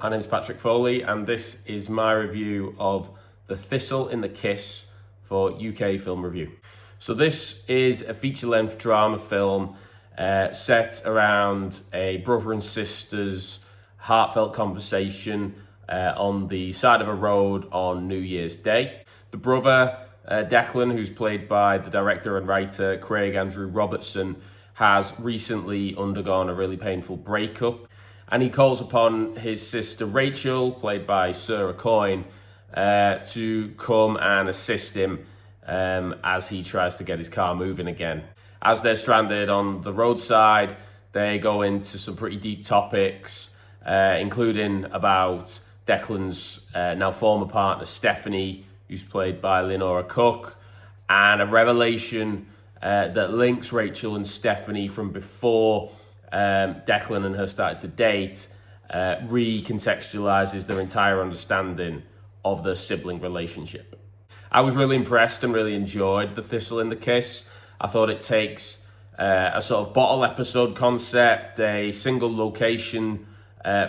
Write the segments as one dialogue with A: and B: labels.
A: My name is Patrick Foley, and this is my review of The Thistle in the Kiss for UK Film Review. So this is a feature-length drama film set around a brother and sister's heartfelt conversation on the side of a road on New Year's Day. The brother, Declan, who's played by the director and writer Andrew Robertson, has recently undergone a really painful breakup, and he calls upon his sister Rachel, played by Coyne, to come and assist him as he tries to get his car moving again. As they're stranded on the roadside, they go into some pretty deep topics, including about Declan's now former partner Stephanie, who's played by Leonora Cooke, and a revelation that links Rachel and Stephanie from before Declan and her started to date, recontextualizes their entire understanding of their sibling relationship. I was really impressed and really enjoyed The Thistle in the Kiss. I thought it takes a sort of bottle episode concept, a single location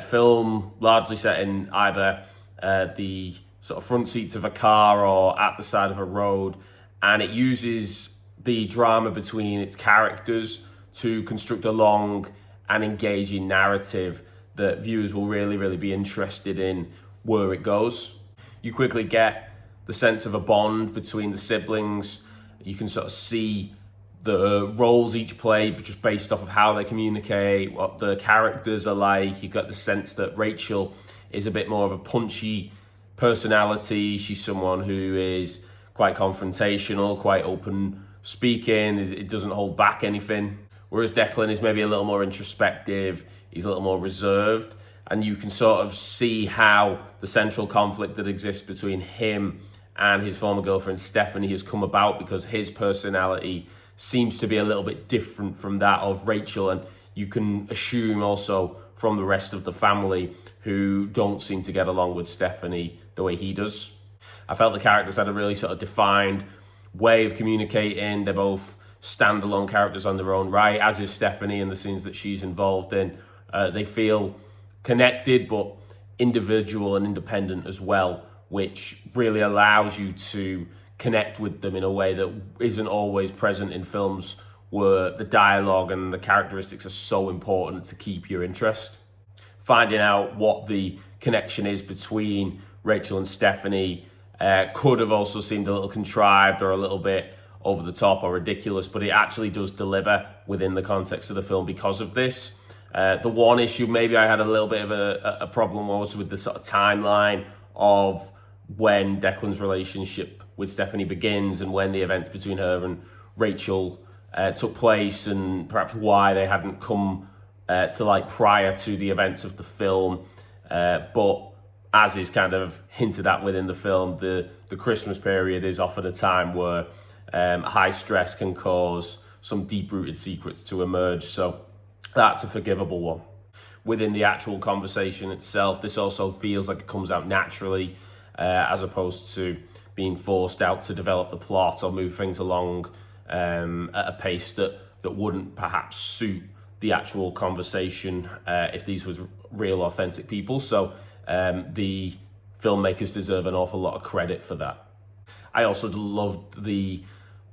A: film, largely set in either the sort of front seats of a car or at the side of a road, and it uses the drama between its characters to construct a long and engaging narrative that viewers will really be interested in where it goes. You quickly get the sense of a bond between the siblings. You can sort of see the roles each play just based off of how they communicate, what the characters are like. You got the sense that Rachel is a bit more of a punchy personality. She's someone who is quite confrontational, quite open speaking. It doesn't hold back anything. Whereas Declan is maybe a little more introspective, he's a little more reserved, and you can sort of see how the central conflict that exists between him and his former girlfriend Stephanie has come about, because his personality seems to be a little bit different from that of Rachel, and you can assume also from the rest of the family who don't seem to get along with Stephanie the way he does. I felt the characters had a really sort of defined way of communicating. They're both standalone characters on their own right, as is Stephanie in the scenes that she's involved in. They feel connected but individual and independent as well, which really allows you to connect with them in a way that isn't always present in films where the dialogue and the characteristics are so important to keep your interest. Finding out what the connection is between Rachel and Stephanie could have also seemed a little contrived or a little bit over the top or ridiculous, but it actually does deliver within the context of the film because of this. The one issue maybe I had a little bit of a problem was with the sort of timeline of when Declan's relationship with Stephanie begins and when the events between her and Rachel took place, and perhaps why they hadn't come to light prior to the events of the film. But as is kind of hinted at within the film, the Christmas period is often a time where high stress can cause some deep-rooted secrets to emerge, so that's a forgivable one. Within the actual conversation itself, this also feels like it comes out naturally, as opposed to being forced out to develop the plot or move things along at a pace that wouldn't perhaps suit the actual conversation if these was real, authentic people. So the filmmakers deserve an awful lot of credit for that. I also loved the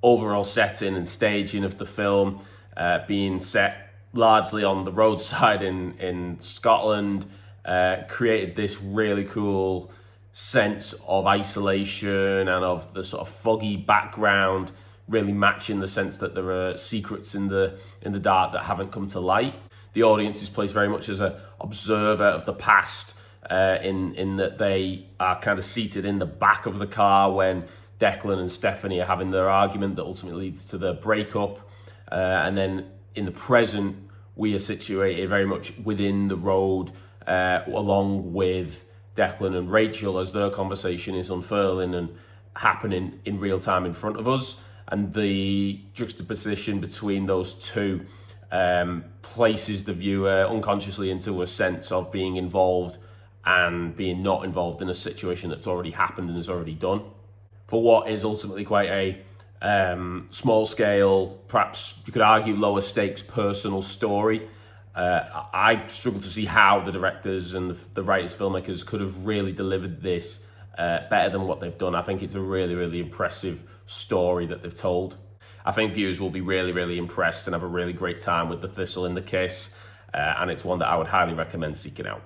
A: overall setting and staging of the film, being set largely on the roadside in Scotland, created this really cool sense of isolation and of the sort of foggy background, really matching the sense that there are secrets in the dark that haven't come to light. The audience is placed very much as an observer of the past, in that they are kind of seated in the back of the car when Declan and Stephanie are having their argument that ultimately leads to the breakup. And then in the present, we are situated very much within the road, along with Declan and Rachel, as their conversation is unfurling and happening in real time in front of us. And the juxtaposition between those two places the viewer unconsciously into a sense of being involved and being not involved in a situation that's already happened and is already done. For what is ultimately quite a small scale, perhaps you could argue lower stakes personal story, I struggle to see how the directors and the writers, filmmakers could have really delivered this better than what they've done. I think it's a really, really impressive story that they've told. I think viewers will be really, really impressed and have a really great time with The Thistle in the Kiss, and it's one that I would highly recommend seeking out.